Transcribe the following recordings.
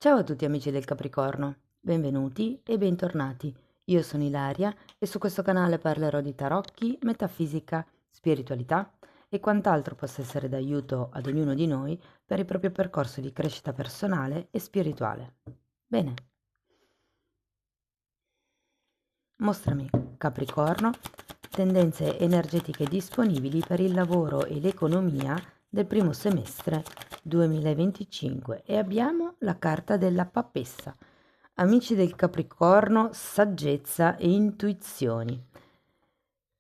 Ciao a tutti amici del Capricorno, benvenuti e bentornati. Io sono Ilaria e su questo canale parlerò di tarocchi, metafisica, spiritualità e quant'altro possa essere d'aiuto ad ognuno di noi per il proprio percorso di crescita personale e spirituale. Bene, mostrami Capricorno, tendenze energetiche disponibili per il lavoro e l'economia del primo semestre 2025 e abbiamo la carta della papessa. Amici del Capricorno, saggezza e intuizioni.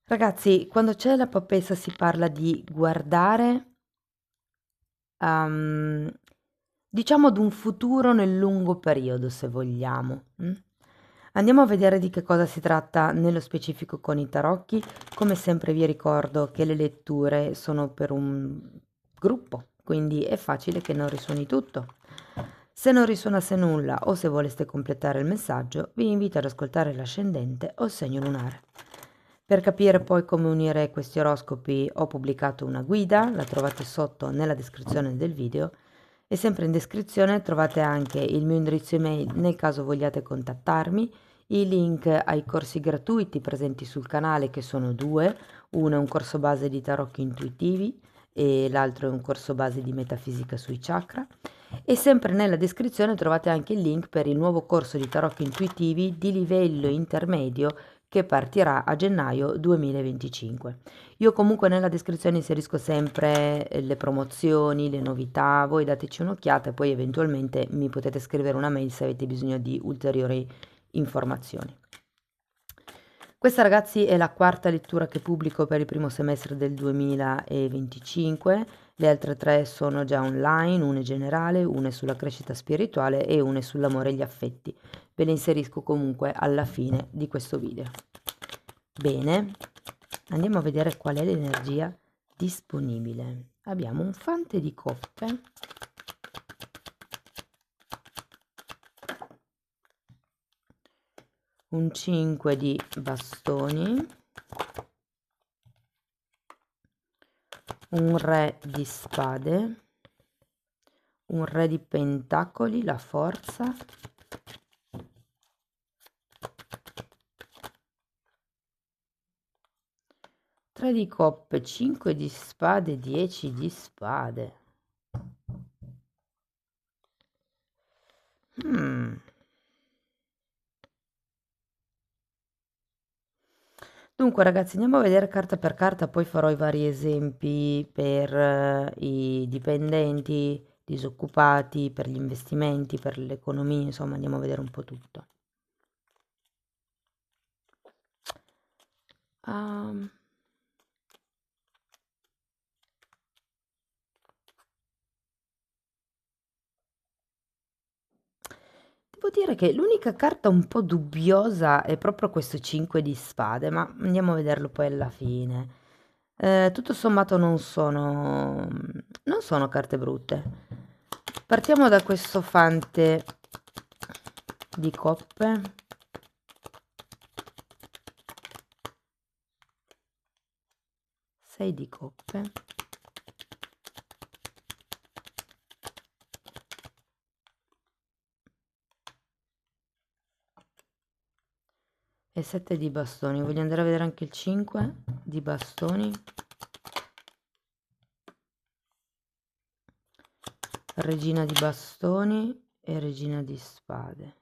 Ragazzi, quando c'è la papessa si parla di guardare, um, diciamo, ad un futuro nel lungo periodo, se vogliamo. Andiamo a vedere di che cosa si tratta nello specifico con i tarocchi. Come sempre vi ricordo che le letture sono per un gruppo, quindi è facile che non risuoni tutto. Se non risuonasse nulla o se voleste completare il messaggio, vi invito ad ascoltare l'ascendente o il segno lunare. Per capire poi come unire questi oroscopi ho pubblicato una guida, la trovate sotto nella descrizione del video e sempre in descrizione trovate anche il mio indirizzo email nel caso vogliate contattarmi, i link ai corsi gratuiti presenti sul canale che sono due, uno è un corso base di tarocchi intuitivi e l'altro è un corso base di metafisica sui chakra e sempre nella descrizione trovate anche il link per il nuovo corso di tarocchi intuitivi di livello intermedio che partirà a gennaio 2025. Io comunque nella descrizione inserisco sempre le promozioni, le novità, voi dateci un'occhiata e poi eventualmente mi potete scrivere una mail se avete bisogno di ulteriori informazioni. Questa ragazzi è la quarta lettura che pubblico per il primo semestre del 2025, le altre tre sono già online, una è generale, una è sulla crescita spirituale e una è sull'amore e gli affetti. Ve le inserisco comunque alla fine di questo video. Bene, andiamo a vedere qual è l'energia disponibile. Abbiamo un fante di coppe, un 5 di bastoni, un re di spade, un re di pentacoli, la forza, tre di coppe, 5 di spade, 10 di spade. Dunque ragazzi andiamo a vedere carta per carta, poi farò i vari esempi per i dipendenti, disoccupati, per gli investimenti, per l'economia, insomma andiamo a vedere un po' tutto. Devo dire che l'unica carta un po' dubbiosa è proprio questo 5 di spade, ma andiamo a vederlo poi alla fine. Tutto sommato non sono carte brutte. Partiamo da questo fante di coppe. 6 di coppe. E 7 di bastoni. Voglio andare a vedere anche il 5 di bastoni. Regina di bastoni e regina di spade.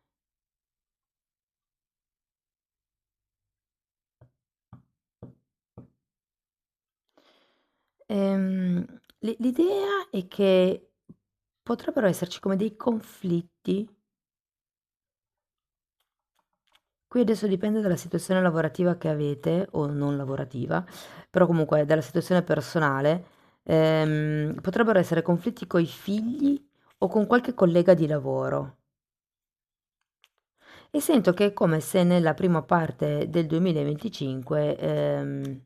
L'idea è che potrebbero esserci come dei conflitti. Qui adesso dipende dalla situazione lavorativa che avete o non lavorativa, però comunque dalla situazione personale, potrebbero essere conflitti coi figli o con qualche collega di lavoro. E sento che è come se nella prima parte del 2025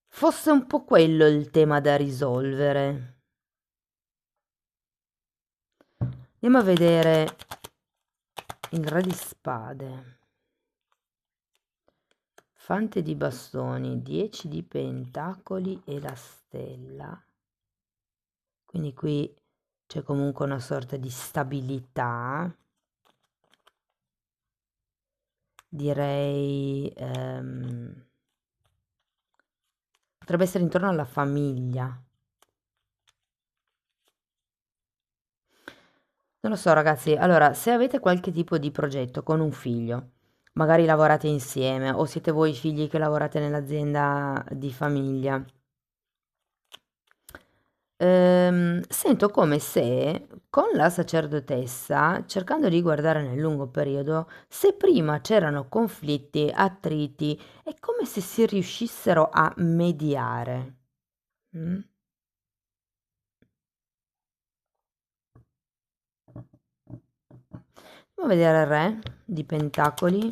fosse un po' quello il tema da risolvere. Andiamo a vedere il re di spade, fante di bastoni, 10 di pentacoli e la stella. Quindi qui c'è comunque una sorta di stabilità, direi, potrebbe essere intorno alla famiglia. Non lo so ragazzi, allora se avete qualche tipo di progetto con un figlio, magari lavorate insieme o siete voi i figli che lavorate nell'azienda di famiglia, sento come se con la sacerdotessa, cercando di guardare nel lungo periodo, se prima c'erano conflitti, attriti, è come se si riuscissero a mediare. Mm? Andiamo a vedere il re di pentacoli,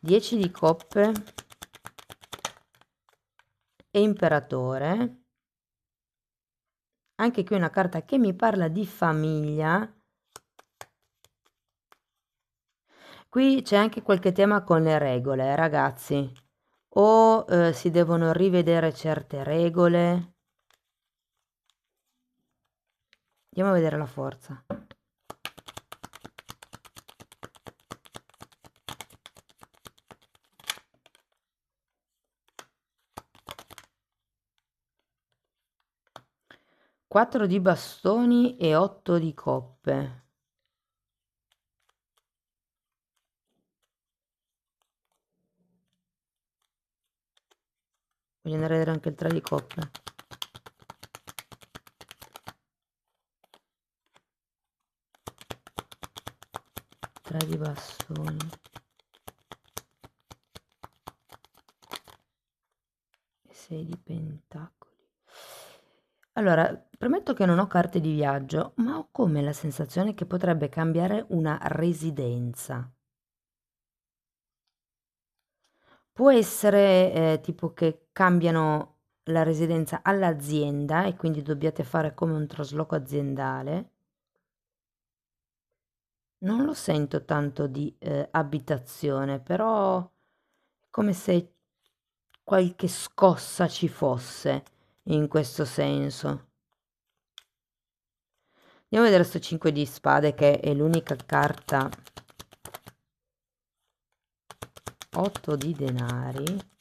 10 di coppe e imperatore. Anche qui una carta che mi parla di famiglia. Qui c'è anche qualche tema con le regole, ragazzi. O si devono rivedere certe regole. Andiamo a vedere la forza. Quattro di bastoni e 8 di coppe. Voglio andare a vedere anche il 3 di coppe. Tre di bastoni. E 6 di pentacoli. Allora, premetto che non ho carte di viaggio, ma ho come la sensazione che potrebbe cambiare una residenza. Può essere tipo che cambiano la residenza all'azienda e quindi dobbiate fare come un trasloco aziendale. Non lo sento tanto di abitazione, però è come se qualche scossa ci fosse in questo senso. Andiamo a vedere sto 5 di spade che è l'unica carta. 8 di denari.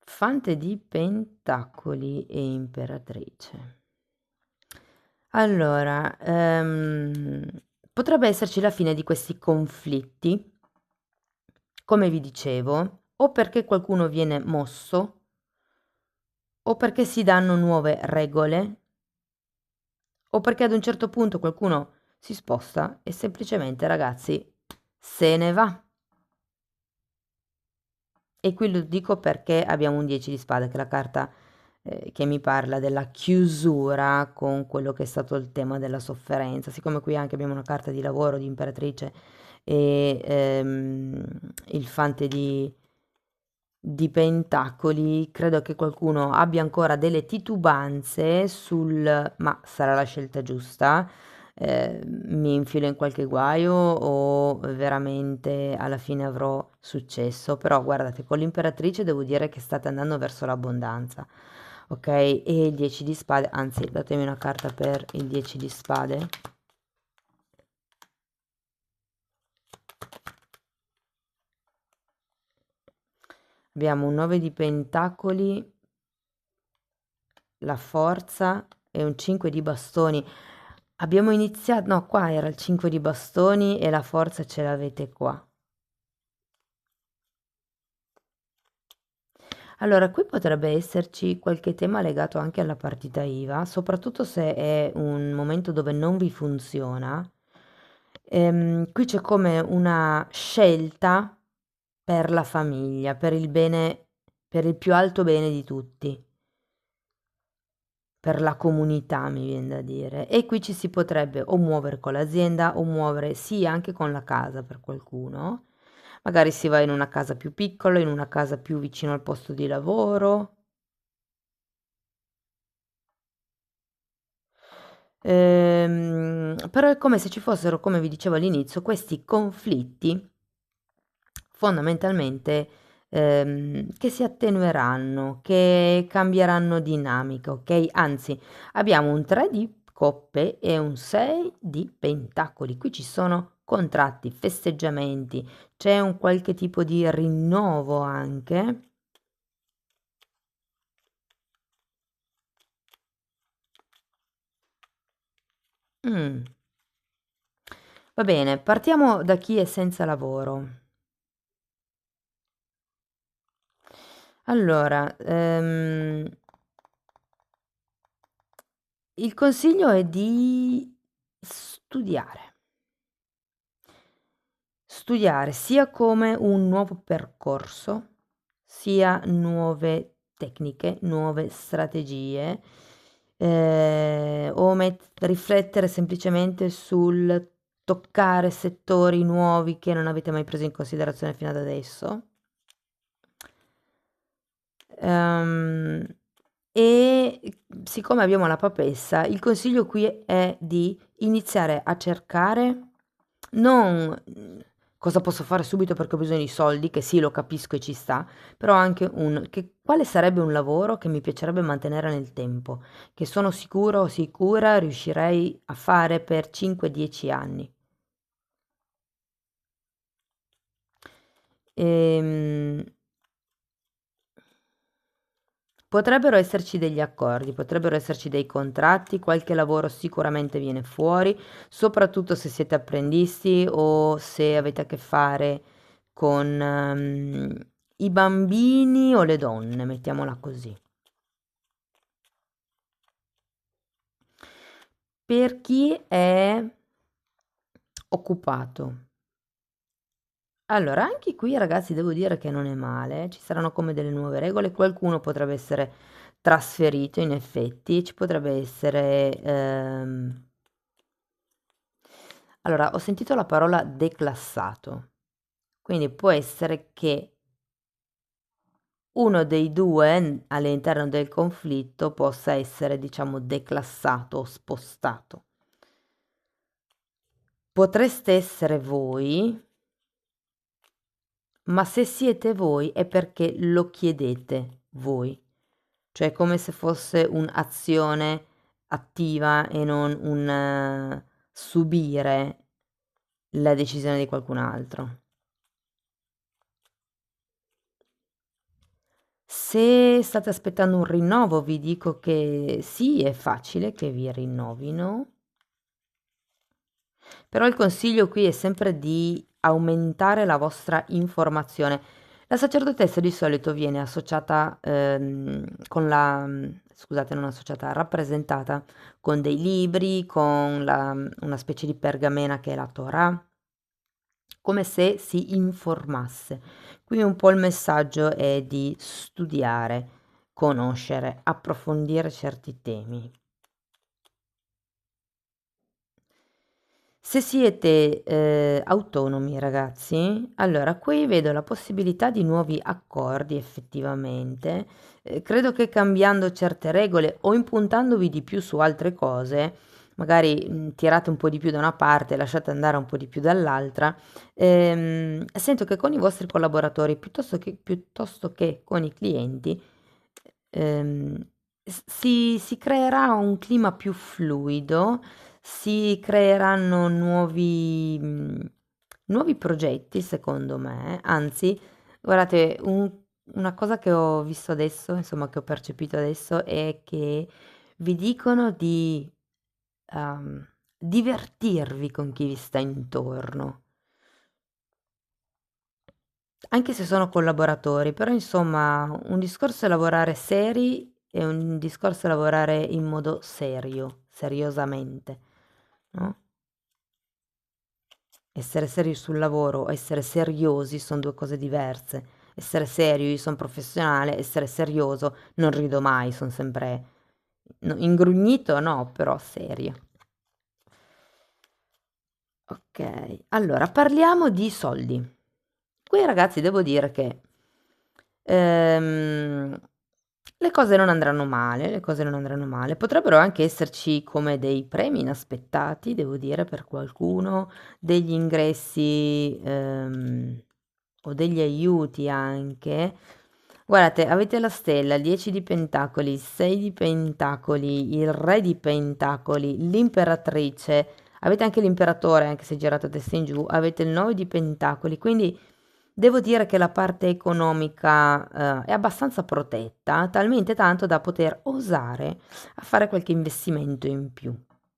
Fante di pentacoli e imperatrice. Allora, potrebbe esserci la fine di questi conflitti, come vi dicevo, o perché qualcuno viene mosso, o perché si danno nuove regole, o perché ad un certo punto qualcuno si sposta e semplicemente, ragazzi, se ne va. E qui lo dico perché abbiamo un 10 di spade, che è la carta che mi parla della chiusura con quello che è stato il tema della sofferenza. Siccome qui anche abbiamo una carta di lavoro di imperatrice e il fante di pentacoli, credo che qualcuno abbia ancora delle titubanze sul ma sarà la scelta giusta, mi infilo in qualche guaio o veramente alla fine avrò successo. Però guardate, con l'imperatrice devo dire che state andando verso l'abbondanza, ok? E il 10 di spade, anzi datemi una carta per il 10 di spade. Abbiamo un 9 di pentacoli, la forza e un 5 di bastoni. Abbiamo iniziato, no, qua era il 5 di bastoni e la forza ce l'avete qua. Allora, qui potrebbe esserci qualche tema legato anche alla partita IVA, soprattutto se è un momento dove non vi funziona. Qui c'è come una scelta per la famiglia, per il bene, per il più alto bene di tutti. Per la comunità, mi vien da dire. E qui ci si potrebbe o muovere con l'azienda o muovere sì anche con la casa per qualcuno. Magari si va in una casa più piccola, in una casa più vicino al posto di lavoro. Però è come se ci fossero, come vi dicevo all'inizio, questi conflitti fondamentalmente che si attenueranno, che cambieranno dinamica, ok? Anzi, abbiamo un 3 di coppe e un 6 di pentacoli. Qui ci sono contratti, festeggiamenti, c'è un qualche tipo di rinnovo anche. Mm. Va bene, partiamo da chi è senza lavoro. Allora, il consiglio è di studiare. Studiare sia come un nuovo percorso, sia nuove tecniche, nuove strategie, o riflettere semplicemente sul toccare settori nuovi che non avete mai preso in considerazione fino ad adesso. Ehm, e siccome abbiamo la papessa, il consiglio qui è di iniziare a cercare non cosa posso fare subito perché ho bisogno di soldi, che sì, lo capisco e ci sta, però anche quale sarebbe un lavoro che mi piacerebbe mantenere nel tempo, che sono sicuro o sicura riuscirei a fare per 5-10 anni. Ehm, Potrebbero esserci degli accordi, potrebbero esserci dei contratti, qualche lavoro sicuramente viene fuori, soprattutto se siete apprendisti o se avete a che fare con i bambini o le donne, mettiamola così. Per chi è occupato. Allora, anche qui ragazzi devo dire che non è male, ci saranno come delle nuove regole, qualcuno potrebbe essere trasferito in effetti, ci potrebbe essere... Allora, ho sentito la parola declassato, quindi può essere che uno dei due all'interno del conflitto possa essere, diciamo, declassato o spostato. Potreste essere voi, ma se siete voi è perché lo chiedete voi, cioè come se fosse un'azione attiva e non un subire la decisione di qualcun altro. Se state aspettando un rinnovo, vi dico che sì, è facile che vi rinnovino, però il consiglio qui è sempre di aumentare la vostra informazione. La sacerdotessa di solito viene associata con scusate, non associata, rappresentata con dei libri, con una specie di pergamena che è la Torah, come se si informasse. Qui un po' il messaggio è di studiare, conoscere, approfondire certi temi. Se siete autonomi ragazzi, allora qui vedo la possibilità di nuovi accordi effettivamente. Credo che cambiando certe regole o impuntandovi di più su altre cose, magari tirate un po' di più da una parte, lasciate andare un po' di più dall'altra, sento che con i vostri collaboratori, piuttosto che con i clienti, ehm, si creerà un clima più fluido, si creeranno nuovi progetti, secondo me. Anzi, guardate, una cosa che ho visto adesso, insomma, che ho percepito adesso, è che vi dicono di divertirvi con chi vi sta intorno. Anche se sono collaboratori, però insomma un discorso è lavorare seri e un discorso è lavorare in modo serio, seriosamente, no? Essere seri sul lavoro, essere seriosi sono due cose diverse. Essere serio, io sono professionale, essere serioso, non rido mai, sono sempre ingrugnito, no, però serio. Ok, allora parliamo di soldi. Qui ragazzi devo dire che ehm, le cose non andranno male, le cose non andranno male. Potrebbero anche esserci come dei premi inaspettati, devo dire, per qualcuno, degli ingressi o degli aiuti anche. Guardate, avete la stella, il 10 di pentacoli, il 6 di pentacoli, il re di pentacoli, l'imperatrice, avete anche l'imperatore, anche se girato a testa in giù, avete il 9 di pentacoli, quindi devo dire che la parte economica, è abbastanza protetta, talmente tanto da poter osare a fare qualche investimento in più.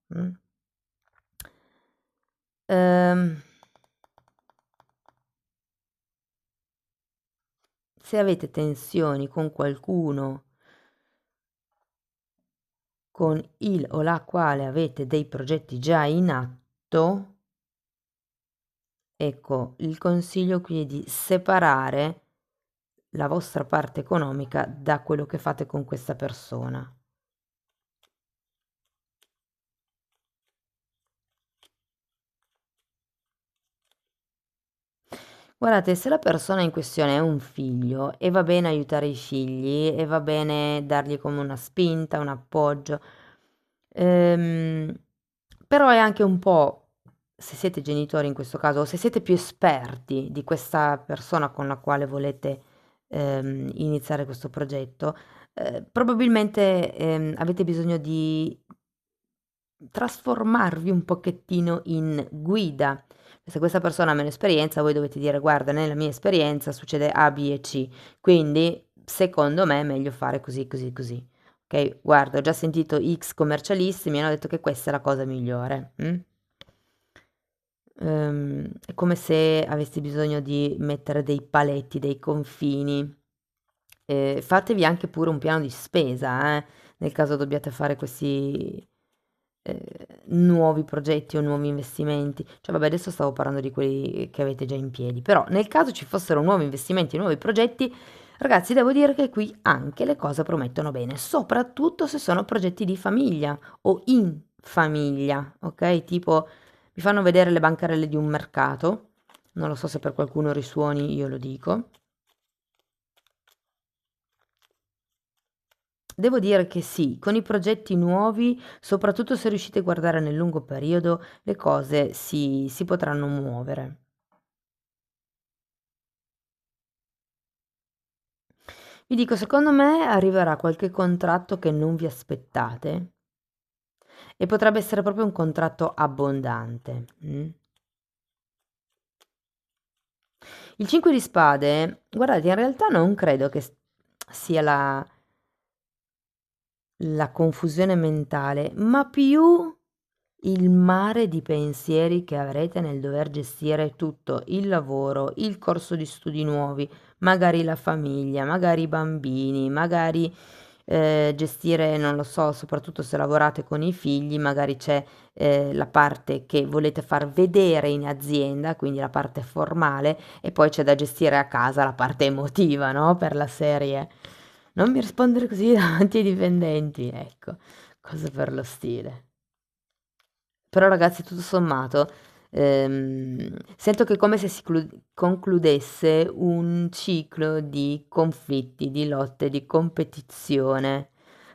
Mh. Ehm, se avete tensioni con qualcuno con il o la quale avete dei progetti già in atto, ecco, il consiglio qui è di separare la vostra parte economica da quello che fate con questa persona. Guardate, se la persona in questione è un figlio e va bene aiutare i figli e va bene dargli come una spinta, un appoggio, ehm, però è anche un po', se siete genitori in questo caso, o se siete più esperti di questa persona con la quale volete iniziare questo progetto, probabilmente avete bisogno di trasformarvi un pochettino in guida. Se questa persona ha meno esperienza, voi dovete dire: "Guarda, nella mia esperienza succede A, B e C, quindi secondo me è meglio fare così, così, così". Okay? "Guarda, ho già sentito X commercialisti, mi hanno detto che questa è la cosa migliore". È come se avessi bisogno di mettere dei paletti, dei confini. Fatevi anche pure un piano di spesa, nel caso dobbiate fare questi ehm, nuovi progetti o nuovi investimenti. Cioè vabbè, adesso stavo parlando di quelli che avete già in piedi, però nel caso ci fossero nuovi investimenti, nuovi progetti, ragazzi devo dire che qui anche le cose promettono bene, soprattutto se sono progetti di famiglia o in famiglia, okay, tipo mi fanno vedere le bancarelle di un mercato, non lo so se per qualcuno risuoni, io lo dico. Devo dire che sì, con i progetti nuovi, soprattutto se riuscite a guardare nel lungo periodo, le cose si potranno muovere. Vi dico, secondo me arriverà qualche contratto che non vi aspettate e potrebbe essere proprio un contratto abbondante. Il 5 di spade, guardate, in realtà non credo che sia la confusione mentale, ma più il mare di pensieri che avrete nel dover gestire tutto, il lavoro, il corso di studi nuovi, magari la famiglia, magari i bambini, magari gestire, non lo so, soprattutto se lavorate con i figli, magari c'è la parte che volete far vedere in azienda, quindi la parte formale, e poi c'è da gestire a casa la parte emotiva, no? Per la serie. Non mi rispondere così davanti ai dipendenti, ecco, cose per lo stile. Però ragazzi, tutto sommato, sento che è come se si concludesse un ciclo di conflitti, di lotte, di competizione,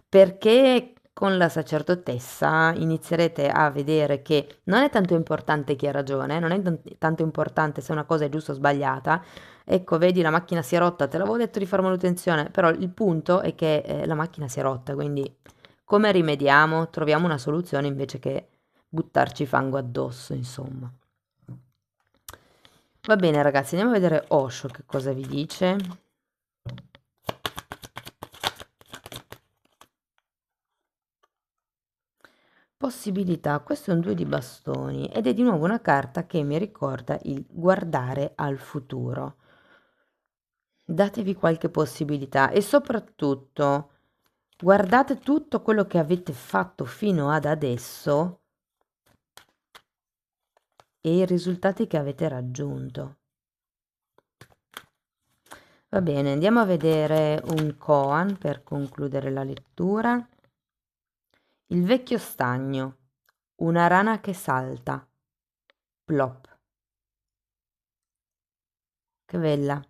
perché con la sacerdotessa inizierete a vedere che non è tanto importante chi ha ragione, non è tanto importante se una cosa è giusta o sbagliata. Ecco, vedi, la macchina si è rotta, te l'avevo detto di fare manutenzione, però il punto è che la macchina si è rotta, quindi come rimediamo? Troviamo una soluzione invece che buttarci fango addosso, insomma. Va bene ragazzi, andiamo a vedere Osho che cosa vi dice. Possibilità, questo è un 2 di bastoni ed è di nuovo una carta che mi ricorda il guardare al futuro. Datevi qualche possibilità e soprattutto guardate tutto quello che avete fatto fino ad adesso e i risultati che avete raggiunto. Va bene, andiamo a vedere un koan per concludere la lettura. Il vecchio stagno, una rana che salta, plop. Che bella.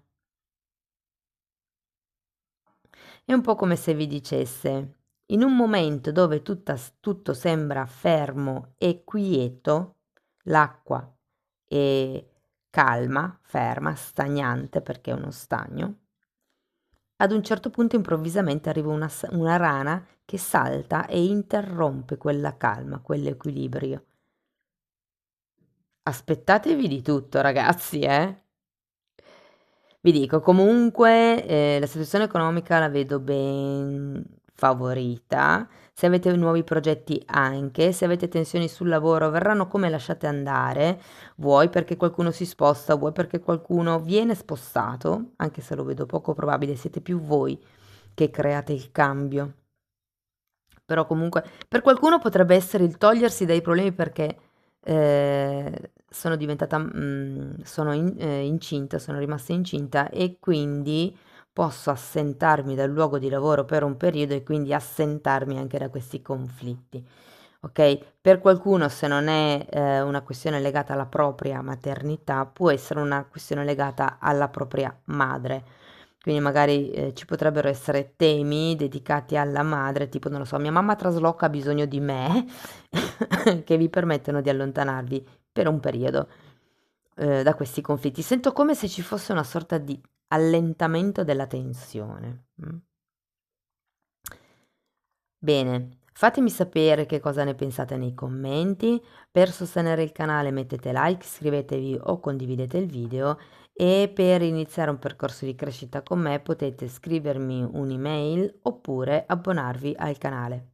È un po' come se vi dicesse, in un momento dove tutto sembra fermo e quieto, l'acqua è calma, ferma, stagnante perché è uno stagno, ad un certo punto improvvisamente arriva una rana che salta e interrompe quella calma, quell'equilibrio. Aspettatevi di tutto, ragazzi, eh? Vi dico, comunque, la situazione economica la vedo ben favorita. Se avete nuovi progetti anche, se avete tensioni sul lavoro, verranno come lasciate andare, vuoi perché qualcuno si sposta, vuoi perché qualcuno viene spostato, anche se lo vedo poco probabile, siete più voi che create il cambio. Però comunque per qualcuno potrebbe essere il togliersi dai problemi perché sono diventata, incinta, sono rimasta incinta e quindi posso assentarmi dal luogo di lavoro per un periodo e quindi assentarmi anche da questi conflitti. Ok? Per qualcuno, se non è una questione legata alla propria maternità, può essere una questione legata alla propria madre. Quindi magari ci potrebbero essere temi dedicati alla madre, tipo, non lo so, mia mamma trasloca, ha bisogno di me, che vi permettono di allontanarvi per un periodo da questi conflitti. Sento come se ci fosse una sorta di allentamento della tensione. Bene, fatemi sapere che cosa ne pensate nei commenti. Per sostenere il canale mettete like, iscrivetevi o condividete il video e per iniziare un percorso di crescita con me potete scrivermi un'email oppure abbonarvi al canale.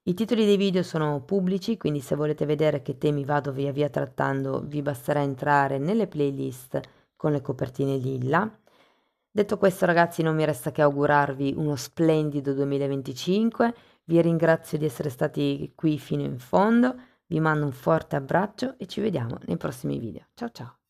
I titoli dei video sono pubblici, quindi se volete vedere che temi vado via via trattando vi basterà entrare nelle playlist con le copertine lilla. Detto questo, ragazzi, non mi resta che augurarvi uno splendido 2025. Vi ringrazio di essere stati qui fino in fondo, vi mando un forte abbraccio e ci vediamo nei prossimi video. Ciao ciao!